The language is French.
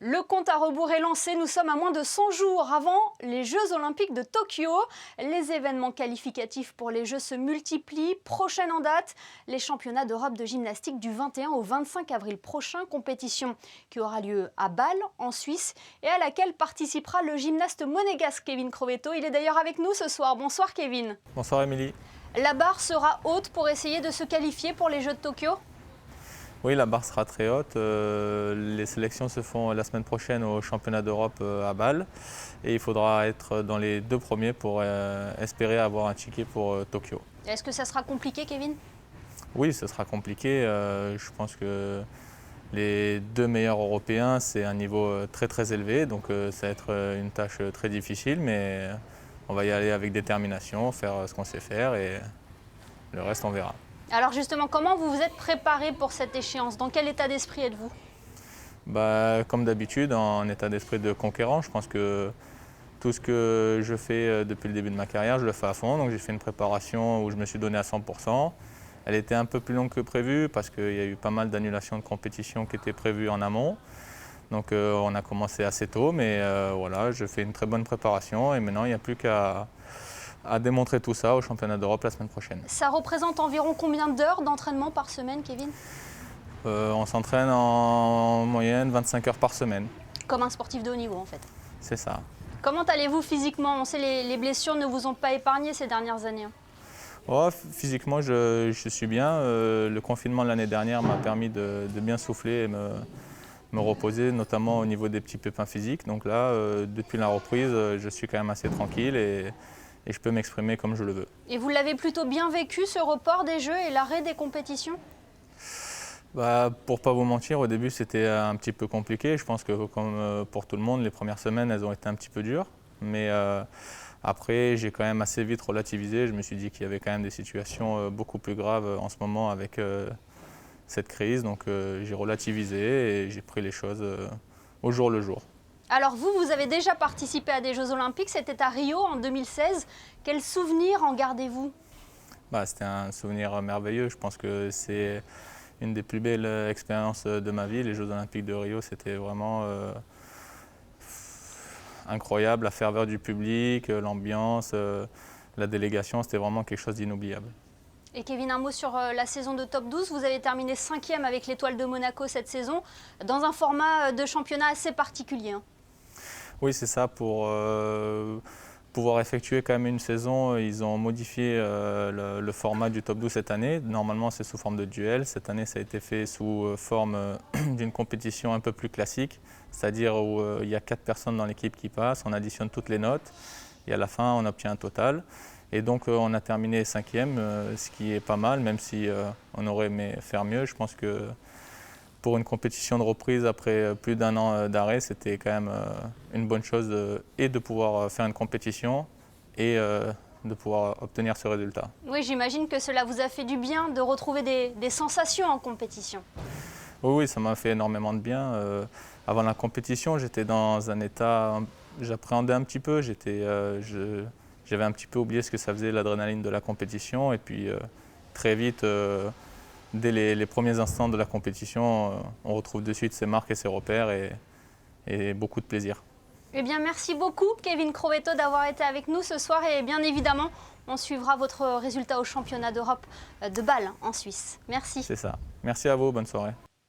Le compte à rebours est lancé, nous sommes à moins de 100 jours avant les Jeux Olympiques de Tokyo. Les événements qualificatifs pour les Jeux se multiplient. Prochaine en date, les championnats d'Europe de gymnastique du 21 au 25 avril prochain, compétition qui aura lieu à Bâle, en Suisse, et à laquelle participera le gymnaste monégasque Kevin Crovetto. Il est d'ailleurs avec nous ce soir. Bonsoir Kevin. Bonsoir Émilie. La barre sera haute pour essayer de se qualifier pour les Jeux de Tokyo ? Oui, la barre sera très haute. Les sélections se font la semaine prochaine au championnat d'Europe à Bâle. Et il faudra être dans les 2 premiers pour espérer avoir un ticket pour Tokyo. Est-ce que ça sera compliqué, Kevin ? Oui, ce sera compliqué. Je pense que les 2 meilleurs Européens, c'est un niveau très élevé. Donc ça va être une tâche très difficile, mais on va y aller avec détermination, faire ce qu'on sait faire et le reste on verra. Alors justement, comment vous vous êtes préparé pour cette échéance ? Dans quel état d'esprit êtes-vous ? Comme d'habitude, en état d'esprit de conquérant. Je pense que tout ce que je fais depuis le début de ma carrière, je le fais à fond. Donc j'ai fait une préparation où je me suis donné à 100%. Elle était un peu plus longue que prévu parce qu'il y a eu pas mal d'annulations de compétitions qui étaient prévues en amont. Donc on a commencé assez tôt, mais voilà, je fais une très bonne préparation et maintenant il n'y a plus qu'à démontrer tout ça au championnat d'Europe la semaine prochaine. Ça représente environ combien d'heures d'entraînement par semaine, Kevin ? On s'entraîne en moyenne 25 heures par semaine. Comme un sportif de haut niveau en fait. C'est ça. Comment allez-vous physiquement ? On sait les blessures ne vous ont pas épargné ces dernières années. Oh, physiquement, je suis bien. Le confinement de l'année dernière m'a permis de bien souffler et me reposer, notamment au niveau des petits pépins physiques. Donc là, depuis la reprise, je suis quand même assez tranquille et je peux m'exprimer comme je le veux. Et vous l'avez plutôt bien vécu, ce report des Jeux et l'arrêt des compétitions ? Pour pas vous mentir, au début c'était un petit peu compliqué. Je pense que comme pour tout le monde, les premières semaines elles ont été un petit peu dures. Mais après j'ai quand même assez vite relativisé. Je me suis dit qu'il y avait quand même des situations beaucoup plus graves en ce moment avec cette crise. Donc j'ai relativisé et j'ai pris les choses au jour le jour. Alors vous avez déjà participé à des Jeux Olympiques, c'était à Rio en 2016. Quel souvenir en gardez-vous ? C'était un souvenir merveilleux. Je pense que c'est une des plus belles expériences de ma vie. Les Jeux Olympiques de Rio, c'était vraiment incroyable. La ferveur du public, l'ambiance, la délégation, c'était vraiment quelque chose d'inoubliable. Et Kevin, un mot sur la saison de top 12. Vous avez terminé 5e avec l'Étoile de Monaco cette saison, dans un format de championnat assez particulier. Oui, c'est ça. Pour pouvoir effectuer quand même une saison, ils ont modifié le format du top 12 cette année. Normalement, c'est sous forme de duel. Cette année, ça a été fait sous forme d'une compétition un peu plus classique, c'est-à-dire où il y a 4 personnes dans l'équipe qui passent, on additionne toutes les notes et à la fin, on obtient un total. Et donc, on a terminé 5e, ce qui est pas mal, même si on aurait aimé faire mieux. Je pense que pour une compétition de reprise après plus d'1 an d'arrêt, c'était quand même une bonne chose de pouvoir faire une compétition et de pouvoir obtenir ce résultat. Oui, j'imagine que cela vous a fait du bien de retrouver des sensations en compétition. Oui, ça m'a fait énormément de bien. Avant la compétition, j'étais dans un état, j'appréhendais un petit peu, j'avais un petit peu oublié ce que ça faisait l'adrénaline de la compétition et puis très vite, dès les premiers instants de la compétition, on retrouve de suite ses marques et ses repères et beaucoup de plaisir. Eh bien, merci beaucoup Kevin Crovetto d'avoir été avec nous ce soir et bien évidemment, on suivra votre résultat au championnat d'Europe de Bâle en Suisse. Merci. C'est ça. Merci à vous, bonne soirée.